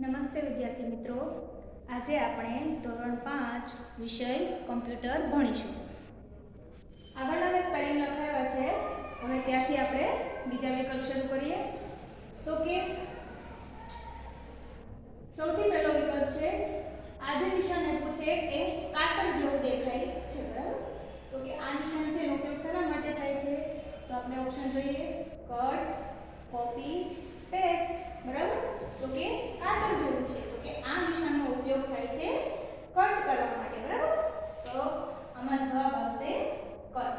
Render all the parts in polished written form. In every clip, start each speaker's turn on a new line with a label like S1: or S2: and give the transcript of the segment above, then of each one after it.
S1: નમસ્તે વિદ્યાર્થી મિત્રો, આજે આપણે ધોરણ 5 વિષય કમ્પ્યુટર ભણીશું. આગળના મેં સ્પેલિંગ લખાવ્યા છે. હવે ત્યાંથી આપણે બીજા વિકલ્પ શરૂ કરીએ. તો કે સૌથી પહેલો વિકલ્પ છે આ જે નિશાન આપ્યું છે એ કાતર જેવું દેખાય છે, બરાબર? તો કે આ નિશાન છે એનો ઉપયોગ શેના માટે થાય છે? તો આપણે ઓપ્શન જોઈએ, કટ, કોપી, પેસ્ટ, બરાબર? તો કે કાતર જેવું છે, તો કે આ નિશાનનો ઉપયોગ થાય છે કટ કરવા માટે, બરાબર? તો આમાં જવાબ આવશે કટ.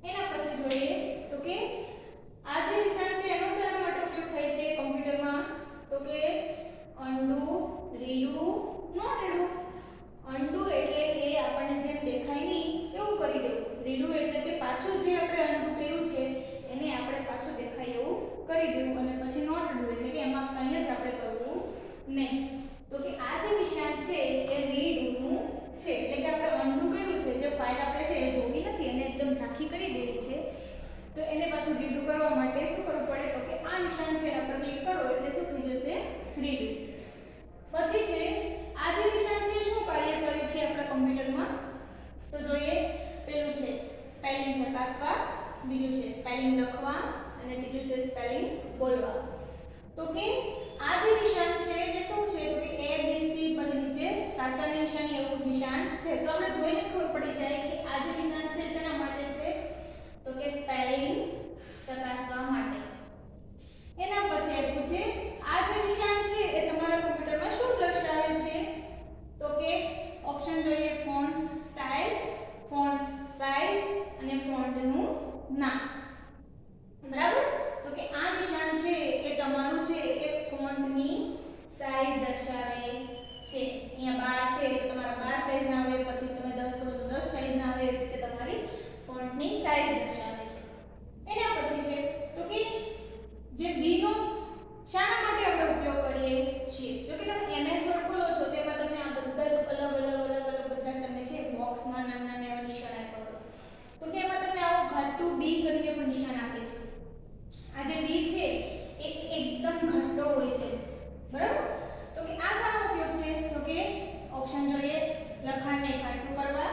S1: એના પછી જોઈએ તો કે આ જે નિશાન છે એનો શેના માટે ઉપયોગ થાય છે કમ્પ્યુટરમાં? તો કે અન્ડુ, રીડુ, નોટ રીડુ. અન્ડુ એટલે કે આપણને જેમ દેખાય નહીં એવું કરી દેવું. રીડુ એટલે કે પાછું જે આપણે અન્ડુ કર્યું છે એને આપણે પાછું દેખાય એવું કરી દેવું. અને પછી નોટ ડુ એટલે કે એમાં કંઈ જ આપણે કરવું નહીં. તો કે આ જે નિશાન છે એ રીડુનું છે, એટલે કે આપણે અન્ડુ કર્યું છે, જે ફાઇલ આપણે છે એ જોવી નથી અને એકદમ ઝાંખી કરી દેવી છે, તો એને પાછું રીડુ કરવા માટે શું કરવું પડે? તો કે આ નિશાન છે એના પર ક્લિક કરો એટલે શું થઈ જશે? રીડુ. પછી છે આ જે નિશાન છે શું કાર્ય કરે છે આપણા કમ્પ્યુટરમાં? તો જોઈએ, પેલું છે સ્પેલિંગ ચકાસવા, બીજું છે સ્પેલિંગ લખવા અને ત્રીજું છે સ્પેલિંગ બોલવા. તો કે આ જે નિશાન છે એ શું છે? તો કે A B C પછી નીચે સાચાની નિશાની એવું નિશાન છે. તો આપણે જોઈને જ ખબર પડી જાય કે આ જે નિશાન છે શેના માટે છે? તો કે સ્પેલિંગ ચકાસવા માટે. એના પછી આપ્યું છે આ જે નિશાન છે એ તમારા કમ્પ્યુટરમાં શું દર્શાવે છે? તો કે ઓપ્શન જોઈએ, ફોન્ટ સ્ટાઇલ, ફોન્ટ સાઇઝ અને ફોન્ટનું નામ, બરાબર? તો કે આ નિશાન છે એ તમારું છે એ ફોન્ટની સાઇઝ દર્શાવે છે. અહીંયા 12 છે તો તમારા 12 સાઇઝ ના આવે, પછી તમે 10 કરો તો 10 સાઇઝ ના આવે, એ રીતે તમારી ફોન્ટની સાઇઝ દર્શાવે છે. એના પછી છે તો કે જે બી નો શાના માટે આપણે ઉપયોગ કરીએ છીએ? તો કે તમે MS વર્ડ ખોલો છો તેમાં તમને આ બધા જ અલગ બધા તમને છે બોક્સમાં નાના એવા નિશાન આપ્યા હોય. તો કે એમાં તમને આવો ઘાટું બી કરીને પણ નિશાન આપે છે. આ જે બી છે એ એકદમ ઘટ્ટો હોય છે, બરાબર? તો કે આ શાનો ઉપયોગ છે? તો કે ઓપ્શન જોઈએ, લખાણને ઘાટું કરવા,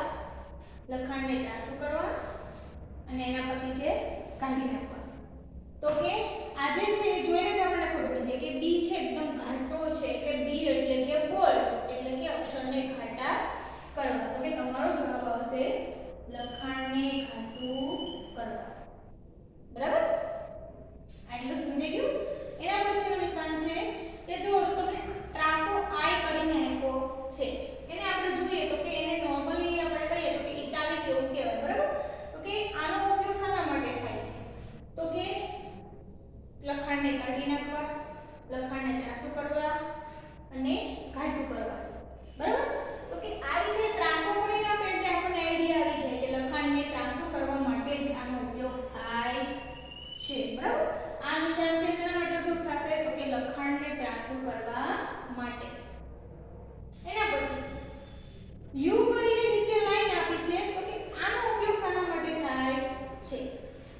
S1: લખાણને ત્રાંસું કરવા અને એના પછી છે કાઢી નાખવા. તો કે આ જે છે જોઈને જ આપણને ખબર પડી જાય કે બી છે એકદમ ઘાટો છે, એટલે બી એટલે કે બોલ્ડ, એટલે કે અક્ષરને ઘાટા કરવા. તો કે તમારો જવાબ આવશે લખાણને ઘાટું કરવા, બરાબર? આટલું સમજાઈ ગયું? એના પછીનું નિશાન છે કે જો તમને ત્રાસો આઈ કરીને આપ્યો છે, એને આપણે જોઈએ તો કે એને નોર્મલી આપણે કહીએ તો કે ઇટાલિક એવું કહેવાય, બરાબર? તો કે આનો ઉપયોગ શાના માટે થાય છે? તો કે લખાણને કાઢી નાખવા, લખાણને ત્રાસું કરવા અને ઘાટું કરવા, બરાબર? તો કે આવી છે ત્રાસો કરીને આપણે એટલે આપણને આઈડિયા આવી જાય કે લખાણને ત્રાસું કરવા માટે જ આનો ઉપયોગ થાય છે, બરાબર? આ નિશાન છે શેના માટે ઉપયોગ થશે? તો કે લખાણને ત્રાસું કરવા માટે. એના પછી યુ કરીને નીચે લાઈન આપી છે, તો કે આનો ઉપયોગ શાના માટે થાય છે?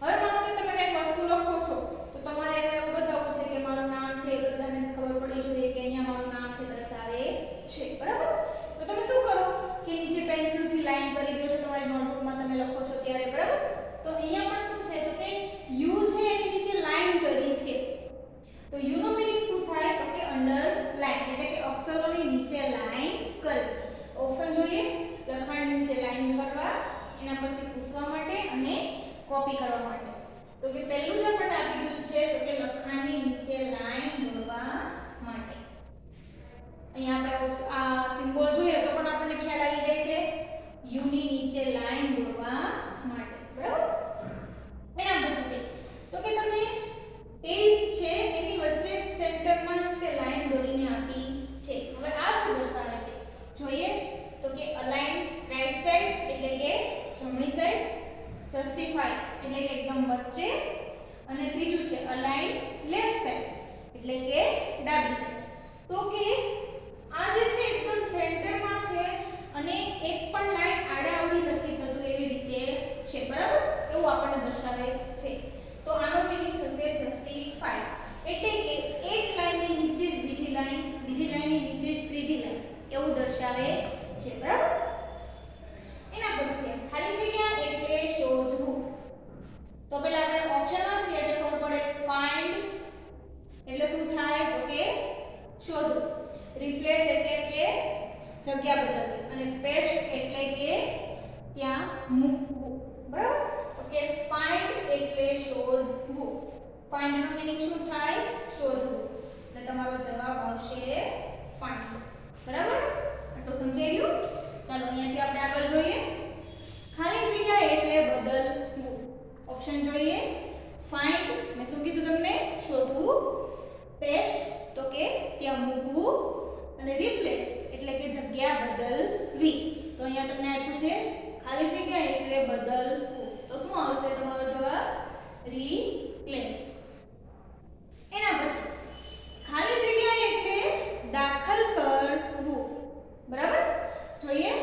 S1: હવે માનો કે તમે કંઈક વસ્તુ લખો છો તો તમારે એવું બતાવવું છે કે મારું નામ છે, બધાને ખબર પડી જોઈએ કે અહીંયા મારું નામ છે દર્શાવે છે, બરાબર? તો તમે શું કરો કે નીચે પેન્સિલથી લાઈન કરી દો છો તમારી નોટબુકમાં તમે લખો છો ત્યારે, બરાબર? તો અહીંયા પણ શું છે? તો કે યુ છે એની નીચે લાઈન કરી છે. તો યુ નો મીનિંગ શું થાય? તો કે અંડરલાઈન, એટલે કે અક્ષરોની નીચે લાઈન કરી. ઓપ્શન જોઈએ, લખાણની નીચે લાઈન કરવા, એના પછી પૂછવા માટે અને કોપી કરવા માટે. તો કે પહેલું જ આપણને આપી દીધું છે તો કે લખાણની નીચે લાઈન દોરવા માટે. અહીંયા આપણે આ સિમ્બોલ જોઈએ તો પણ આપણને ખ્યાલ આવી જાય છે યુ ની નીચે લાઈન દોરવા માટે, બરાબર? એના પછી છે તો કે તમને પેજ છે એની વચ્ચે સેન્ટરમાં જ તે લાઈન દોરીને આપી છે. હવે આ શું દર્શાવે છે જોઈએ તો કે અલાઈન રાઈટ સાઈડ એટલે કે જમણી સાઈડ, જસ્ટિફાઈ એટલે કે એકદમ વચ્ચે, અને ત્રીજું છે અલાઈન લેફ્ટ સાઈડ એટલે કે ડાબી સાઈડ. તો કે આ જે છે એકદમ સેન્ટરમાં છે અને એક પણ લાઈન આડાઅવળી નથી થતું એવી રીતે છે, બરાબર? એવું આપણને દર્શાવે છે. તો આનો મીનિંગ થશે જસ્ટિફાઈ, એટલે કે એક લાઈનની નીચે જ બીજી લાઈન જગ્યા બદલવી અને પેસ્ટ એટલે કે ત્યાં મૂકવું બરાબર તો કે ફાઇન્ડ એટલે શોધવું ફાઇન્ડ નો મીનિંગ શું થાય શોધવું એટલે તમારો જવાબ આવશે ફાઇન્ડ બરાબર આટલું સમજાયું ચાલો અહીંયાથી આપણે આગળ જોઈએ ખાલી જગ્યા એટલે બદલવું ઓપ્શન જોઈએ ફાઇન્ડ મેં શું કીધું તમને શોધવું પેસ્ટ તો કે ત્યાં મૂકવું અને રિપ્લેસ એટલે કે જગ્યા બદલવી તો અહીંયા તમને આપ્યું છે ખાલી જગ્યા એટલે બદલવું તો શું આવશે તમારો જવાબ રિપ્લેસ એના પછી ખાલી જગ્યા એટલે દાખલ કરવું બરાબર જોઈએ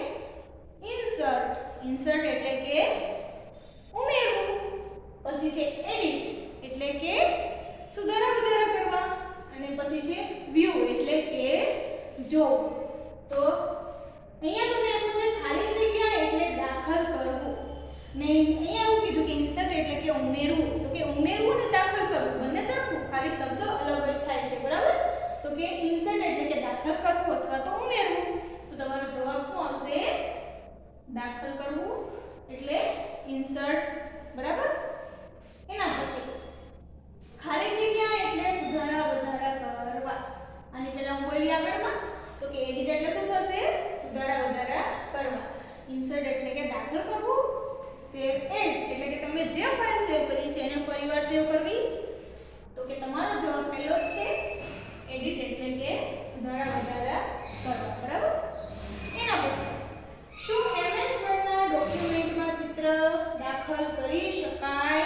S1: ઇન્સર્ટ ઇન્સર્ટ એટલે કે ઉમેરવું પછી છે એડિટ એટલે કે સુધારા વધારા કરવા અને પછી છે વ્યૂ એટલે કે જોવું તો અહીંયા તમને એવું છે ખાલી જગ્યા એટલે દાખલ કરવું મેં અહીંયા એવું કીધું કે ઇન્સર્ટ એટલે કે ઉમેરવું તો કે ઉમેરવું અને દાખલ કરવું બંને સરખું ખાલી શબ્દ અલગ જ થાય છે બરાબર તો કે ઇન્સર્ટ એટલે કે દાખલ કરવું અથવા તો ઉમેરવું તો તમારો જવાબ શું આવશે દાખલ કરવું એટલે ઇન્સર્ટ બરાબર એના પછી ખાલી જગ્યા એટલે સુધારા વધારા કરવા આની પહેલા હું બોલી આગળમાં તો કે એડિટ એટલે શું થશે સુધારા વધારા કરવા ઇન્સર્ટ એટલે કે દાખલ કરવું સેવ એઝ એટલે કે તમે જે ફાઇલ સેવ કરી છે એને ફરીવાર સેવ કરવી તો કે તમારો જવાબ પહેલો જ છે એડિટ એટલે કે સુધારા વધારા કરવા બરાબર એના પછી શું MS વર્ડના ડોક્યુમેન્ટમાં ચિત્ર દાખલ કરી શકાય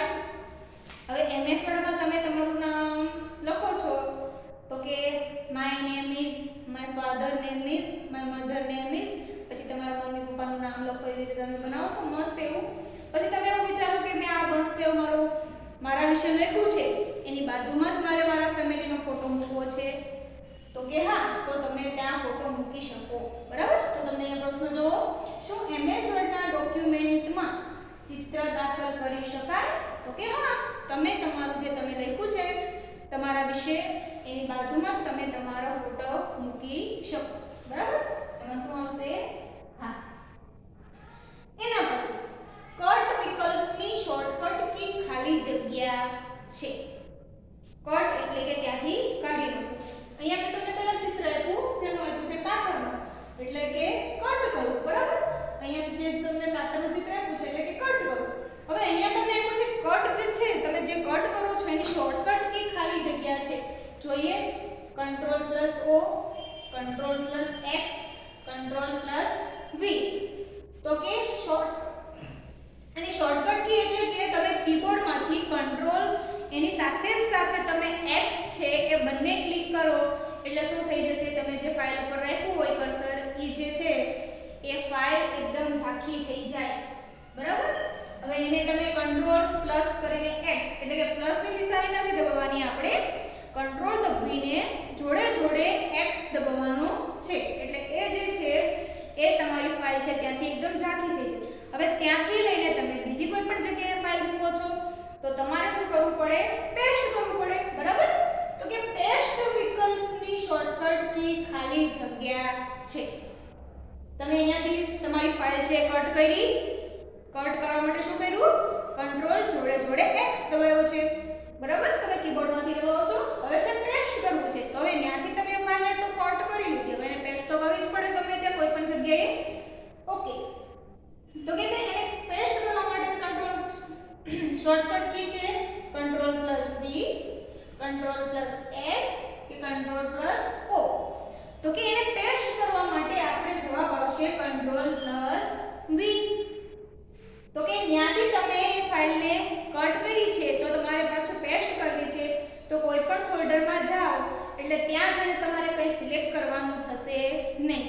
S1: હવે MS વર્ડમાં તમે તમારું નામ લખો છો તો કે my name is my father name is my mother name is પછી તમારા મમ્મી પપ્પાનું નામ લખો એવી રીતે તમે બનાવો છો મસ્ત એવું પછી તમે એવું વિચારો કે મેં આ મસ્ત એવું મારા વિશે લખ્યું છે એની બાજુમાં જ મારે મારા ફેમિલીનો ફોટો મૂકવો છે તો કે હા તો તમે ત્યાં ફોટો મૂકી શકો બરાબર તો તમને અહીંયા પ્રશ્ન જોવો શું MS વર્ડના ડોક્યુમેન્ટમાં ચિત્ર દાખલ કરી શકાય તો કે હા તમે તમારું જે તમે લખ્યું છે તમારા વિશે એની બાજુમાં તમે તમારો ફોટો મૂકી શકો બરાબર એમાં શું આવશે હા એના પછી કટ વિકલ્પની શોર્ટકટ કી ખાલી જગ્યા છે કટ એટલે કે ત્યાંથી કાઢી નાખવું અહીંયા મેં તમને પહેલા ચિત્ર આપ્યું શેનું આપ્યું છે કાતરનું એટલે કે કટ કરવું બરાબર અહીંયા જે તમને કાતરનું ચિત્ર આપ્યું છે એટલે કે કટ કરવું હવે અહીંયા તમને આપ્યું છે કટ જે છે તમે જે કટ કરો છો એની શોર્ટકટ કી ખાલી જગ્યા છે જોઈએ Ctrl+O Ctrl+X Ctrl+V તો કે એની શોર્ટકટ કી એટલે કે તમે કીબોર્ડમાંથી કંટ્રોલ એની સાથે જ સાથે તમે X છે એ બંને ક્લિક કરો એટલે શું થઈ જશે તમે જે ફાઇલ ઉપર રાખ્યું હોય કર્સર ઈ જે છે એ ફાઇલ એકદમ ઝાંખી થઈ જાય બરાબર હવે એને તમે કંટ્રોલ પ્લસ કરીને X એટલે કે પ્લસની નિશાની નથી દબાવવાની આપણે કંટ્રોલ દબાવીને જોડે જોડે X દબાવવાનું છે એટલે એ જે છે એ તમારી ફાઇલ છે ત્યાંથી એકદમ ઝાંખી થઈ જાય હવે ત્યાંથી લઈને તમે બીજી કોઈ પણ જગ્યાએ ફાઇલ મૂકો છો તો તમારે શું કરવું પડે પેસ્ટ કરવું પડે બરાબર તો કે પેસ્ટ વિકલ્પની શોર્ટકટ કી ખાલી જગ્યા છે તમે અહીંયાથી તમારી ફાઇલ છે કટ કરી કટ કરવા માટે શું કર્યું કંટ્રોલ જોડે જોડે X દબાવ્યો છે બરાબર તમે કીબોર્ડમાંથી દબાવો છો હવે છે પેસ્ટ કરવું છે તો હવે ત્યાંથી તમે ફાઇલને તો કટ કરી લીધી હવે એને પેસ્ટ તો કરવી જ પડે ગમે ત્યાં કોઈ પણ જગ્યાએ ઓકે તો કે એને પેસ્ટ કરવા માટે કંટ્રોલ શોર્ટકટ કી છે Ctrl+V Ctrl+S કે Ctrl+O તો કે એને પેસ્ટ કરવા માટે આપણે જવાબ આવશે Ctrl+V તો કે ત્યાંથી તમે ફાઇલને કટ કરી છે તો તમારે પાછું પેસ્ટ કરવી છે તો કોઈ પણ ફોલ્ડરમાં જાઓ એટલે ત્યાં જઈને તમારે કંઈ સિલેક્ટ કરવાનું થશે નહીં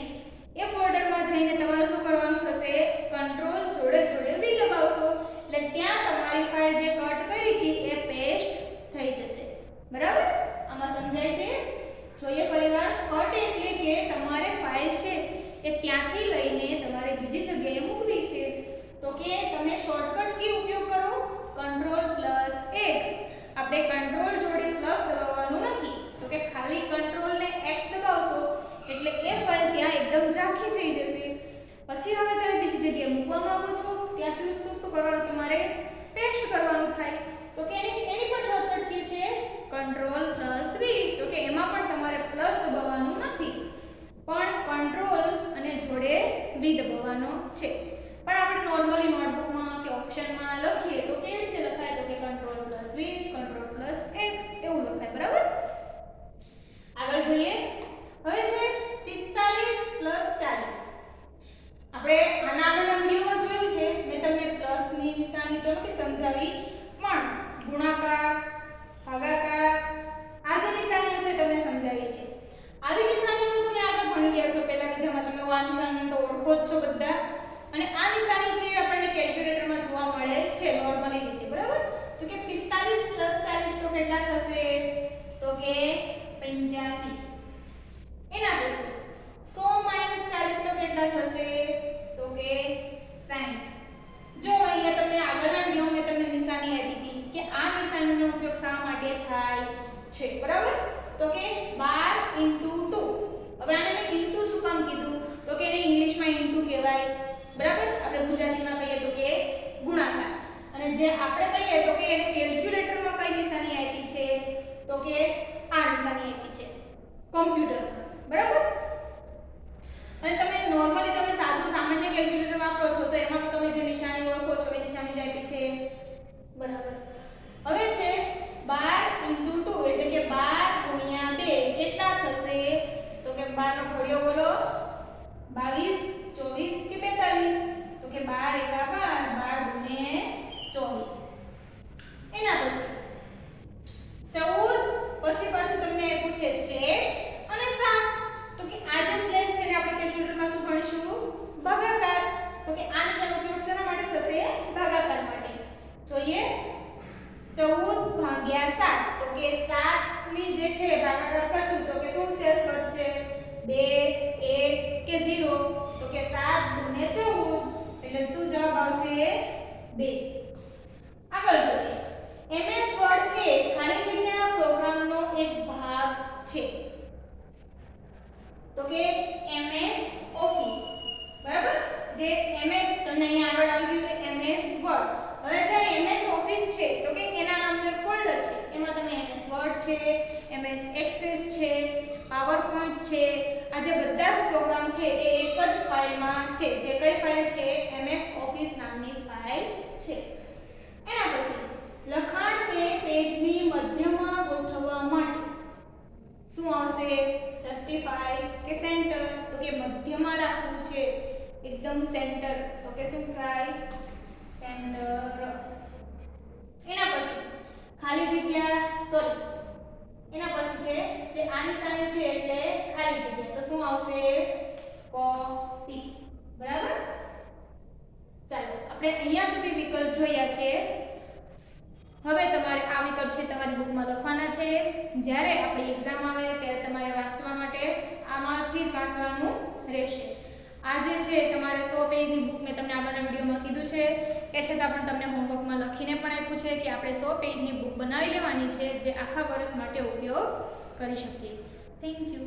S1: એ ફોલ્ડરમાં જઈને તમારે શું કરવાનું થશે કંટ્રોલ જોડે જોડે V દબાવશો એટલે ત્યાં તમારી ફાઇલ જે કટ કરી હતી એ પેસ્ટ થઈ જશે બરાબર આમાં સમજાય છે જોઈએ ફરીવાર કટ એટલે કે તમારે ફાઇલ છે એ ત્યાંથી લઈને તમારે બીજી જગ્યાએ મૂકવી છે તો કે તમે શોર્ટકટ કી ઉપયોગ કરો Ctrl+X આપણે કંટ્રોલ જોડે પ્લસ દબાવવાનું નથી તો કે ખાલી કંટ્રોલ ને X દબાવશો એટલે એ ફાઇલ ત્યાં એકદમ આખી થઈ જશે. પછી હવે તમે બીજી જગ્યાએ મૂકવા માંગો છો ત્યાંથી શું કરવાનું તમારે પેસ્ટ કરવાનું થાય. તો કે એની પણ શોર્ટકટ કી છે Ctrl+V. તો કે એમાં પણ તમારે પ્લસ દબાવવાનું નથી પણ Ctrl અને જોડે V દબાવવાનો છે. પણ આપણે નોર્મલી નોટબુકમાં કે ઓપ્શનમાં લખીએ તો કેવી રીતે લખાય તો કે Ctrl+V Ctrl+X એવું લખાય. બરાબર. આગળ જોઈએ. હવે છે 45+40. આપણે આના આગળના વિડિયોમાં જોયું છે. મેં તમને પ્લસની નિશાની તો નથી સમજાવી પણ ગુણાકાર ભાગાકાર આ જે નિશાનીઓ છે તમને સમજાવી છે. આવી નિશાનીઓ તમે આગળ ભણી ગયા છો પહેલા બીજામાં. તમે આ નિશાની તો ઓળખો જ છો બધા. અને આ નિશાની છે આપણને કેલ્ક્યુલેટરમાં જોવા મળે છે નોર્મલી રીતે. બરાબર. તો કે 45+40 તો કેટલા થશે તો કે 85. એના પછી 100 - 40 તો કેટલા થશે તો કે 60. જો અહીંયા તમને આગળના વિડિયોમાં મેં તમને નિશાની આપી હતી કે આ નિશાનીનો ઉપયોગ શા માટે થાય છે. બરાબર. તો કે 12 * 2. હવે આને મેં ઇન્ટુ શું કામ કીધું તો કે એને ઇંગ્લિશમાં ઇન્ટુ કહેવાય. બરાબર. આપણે ગુજરાતીમાં કહીએ તો કે ગુણાકાર. અને જે આપણે કહીએ તો કે એને કેલ્ક્યુલેટરમાં કઈ નિશાની આપી છે તો કે આ નિશાની આપી છે કોમ્પ્યુટરમાં. બરાબર. અને તમે નોર્મલી તમે સાદું સામાન્ય કેલ્ક્યુલેટર વાપરો છો તો એમાં તમે જે નિશાની ઓળખો છો એ નિશાની જ આપી છે. બરાબર. હવે છે 12 * 2 એટલે કે 12 * 2 કેટલા થશે તો કે 12 નો ઘડિયો બોલો 22 24 કે 42 તો કે 12 * 12 12 * 24. એના પછી 14 પછી પાછું તમને આપ્યું છે સ્લેશ અને 7. તો કે આ જે સ્લેશ છે ને આપણે કેલ્ક્યુલેટરમાં શું ગણીશું ભાગાકાર. તો કે આ નિશાનનો ઉપયોગ શેના માટે થશે ભાગાકાર માટે. જોઈએ 14 / 7 તો કે 7 ની જે છે ભાગાકાર કરશું તો કે શું શેષ વધશે 2 1 કે 0 તો કે 7 * 2 = 14 એટલે શું જવાબ આવશે 2. આગળ જોઈએ. MS વર્ડ એ ખાલી જગ્યા પ્રોગ્રામનો એક ભાગ છે. તો કે MS ઓફિસ. બરાબર. જે MS તમને અહીં આગળ આવી ગયું છે MS વર્ડ. હવે જે MS ઓફિસ છે તો કે એના નામનું એક ફોલ્ડર છે. એમાં તમે MS વર્ડ છે MS એક્સેસ છે પાવરપોઈન્ટ છે આ જે બધા જ પ્રોગ્રામ છે એ એક જ ફાઇલમાં છે. જે કઈ ફાઇલ છે MS ઓફિસ નામની ફાઇલ છે. એના પછી લખાણને પેજની મધ્યમાં ગોઠવવા માટે શું આવશે જસ્ટિફાઈ કે સેન્ટર. તો કે મધ્યમાં રાખવું છે એકદમ સેન્ટર તો કે શું થાય સેન્ટર. એના પછી ખાલી જગ્યા એના પછી છે જે આ નિશાની છે એટલે ખાલી જગ્યા તો શું આવશે કોપી. બરાબર. ચાલો આપણે અહીંયા સુધી વિકલ્પ જોયા છે. હવે તમારે આ વિકલ્પ છે તમારી બુકમાં લખવાના છે. જ્યારે આપણી એક્ઝામ આવે ત્યારે તમારે વાંચવા માટે આમાંથી જ વાંચવાનું રહેશે. આ જે છે તમારે 100 પેજની બુક મેં તમને આગળના વિડીયોમાં કીધું છે એ છતાં પણ તમને હોમવર્કમાં લખીને પણ આપ્યું છે કે આપણે 100 પેજની બુક બનાવી લેવાની છે જે આખા વર્ષ માટે ઉપયોગ કરી શકીએ. Thank you.